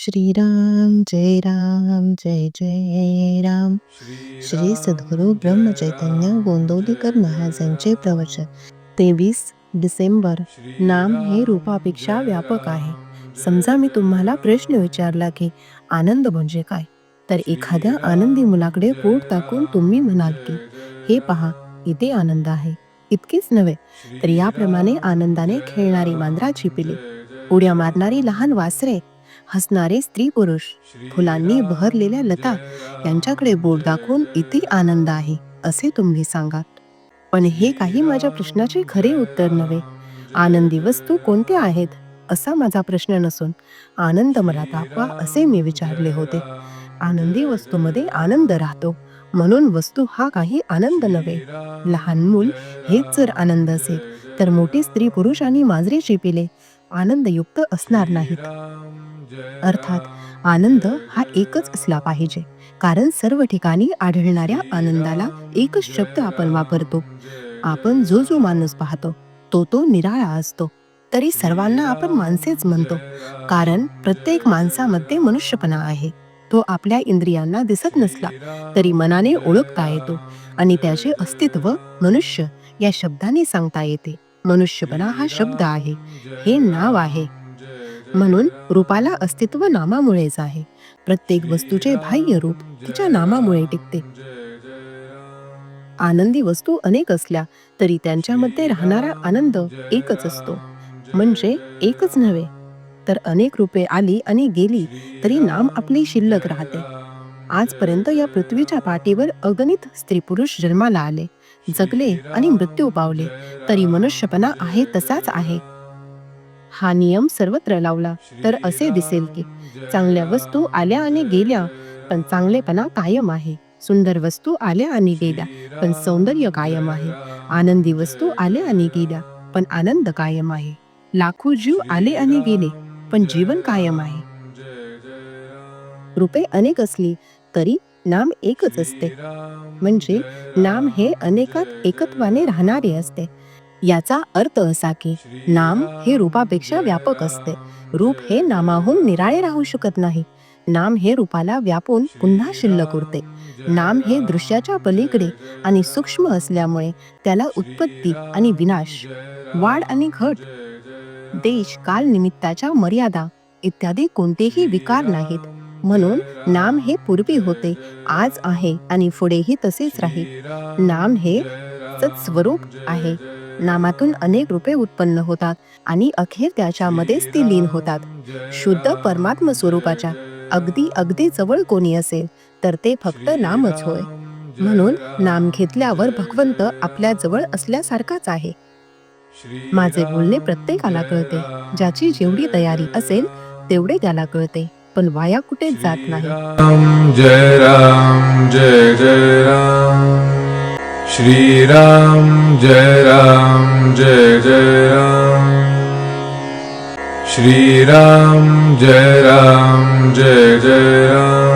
श्रीराम जय राम जय जय राम. श्री सद्गुरु ब्रह्मचैतन्य गोंदवलेकर महाराजांचे प्रवचन. 23 डिसेंबर. नाम हे रूपापेक्षा व्यापक आहे. समजा मी तुम्हाला प्रश्न विचारला की आनंद म्हणजे काय, तर एखाद्या आनंदी मुलाकडे बोट टाकून तुम्ही म्हणाल की हे पहा, इथे आनंद आहे. इतकेच नव्हे तर याप्रमाणे आनंदाने खेळणारी मांजराची पिले, उड्या मारणारी लहान वासरे, हसणारे स्त्री पुरुष, फुलांनी बहरलेल्या लता यांच्याकडे बोट दाखवून इथे आनंद आहे असे तुम्ही सांगा. पण हे काही माझ्या प्रश्नाचे खरे उत्तर नव्हे. आनंदी वस्तू कोणत्या आहेत असा माझा प्रश्न नसून आनंद मला दाखवा असे मी विचारले होते. आनंदी वस्तूमध्ये आनंद राहतो, म्हणून वस्तू हा काही आनंद नव्हे. लहान मूल हेच जर आनंद असेल तर मोठी स्त्री पुरुष आणि मांजरीची पिले आनंदयुक्त असणार नाहीत. अर्थात आनंद हा एकच असला पाहिजे, कारण सर्व ठिकाणी आढळणाऱ्या आनंदाला एकच शब्द आपण वापरतो. आपण जो माणूस पाहतो तो निराळा असतो, तरी सर्वांना आपण माणसेच म्हणतो, कारण प्रत्येक माणसामध्ये मनुष्यपणा आहे. तो आपल्या इंद्रियांना दिसत नसला तरी मनाने ओळखता येतो आणि त्याचे अस्तित्व मनुष्य या शब्दाने सांगता येते. मनुष्यपणा हा शब्द आहे, हे नाव आहे, म्हणून रूपाला अस्तित्व नामामुळेच आहे. प्रत्येक वस्तूचे बाह्य रूप तिच्या नामामुळे टिकते. आनंदी वस्तू अनेक असल्या तरी त्यांच्यामध्ये राहणारा आनंद एकच असतो. म्हणजे एकच नव्हे तर अनेक रूपे आली आणि गेली तरी नाम आपली शिल्लक राहते. आजपर्यंत या पृथ्वीच्या पाठीवर अगणित स्त्री पुरुष जन्माला आले, जगले आणि मृत्यू पावले, तरी मनुष्यपणा आहे तसाच आहे. हा नियम सर्वत्र लावला तर असे दिसेल की चांगल्या वस्तू आल्या आणि गेल्या पण चांगलेपणा कायम आहे. सुंदर वस्तू आल्या आणि गेल्या पण सौंदर्य कायम आहे. आनंदी वस्तू आल्या आणि गेल्या पण आनंद कायम आहे. लाखो जीव आले आणि गेले पण जीवन कायम आहे. रूपे अनेक असली तरी नाम एकच असते, म्हणजे नाम हे अनेकात एकत्वाने राहणारे असते. याचा अर्थ असा की नाम हे रूपापेक्षा व्यापक असते. रूप हे नामाहून निराळे राहू शकत नाही. नाम हे रूपाला व्यापून पुन्हा शिल्लक उरते. नाम हे दृश्याच्या पलीकडे आणि सूक्ष्म असल्यामुळे त्याला उत्पत्ती आणि विनाश, वाढ आणि घट, देश काल निमित्ताच्या मर्यादा इत्यादी कोणतेही विकार नाहीत. म्हणून नाम हे पूर्वी होते, आज आहे आणि पुढेही तसेच राहील. नाम हे सत्स्वरूप आहे. नामातून अनेक रूपे उत्पन्न होतात आणि अखेर त्याच्यामध्येच ती लीन होतात. शुद्ध परमात्म स्वरूपाच्या अगदी अगदी जवळ कोणी असेल तर ते फक्त नामच होय. म्हणून नाम घेतल्यावर भगवंत आपल्या जवळ असल्यासारखाच आहे. माझे बोलणे प्रत्येकाला कळते. ज्याची जेवढी तयारी असेल तेवढे त्याला कळते, पण वाया कुठेच जात नाही. जय राम जय जय राम. श्रीराम जय राम जय जय राम. श्रीराम जय राम जय जय राम.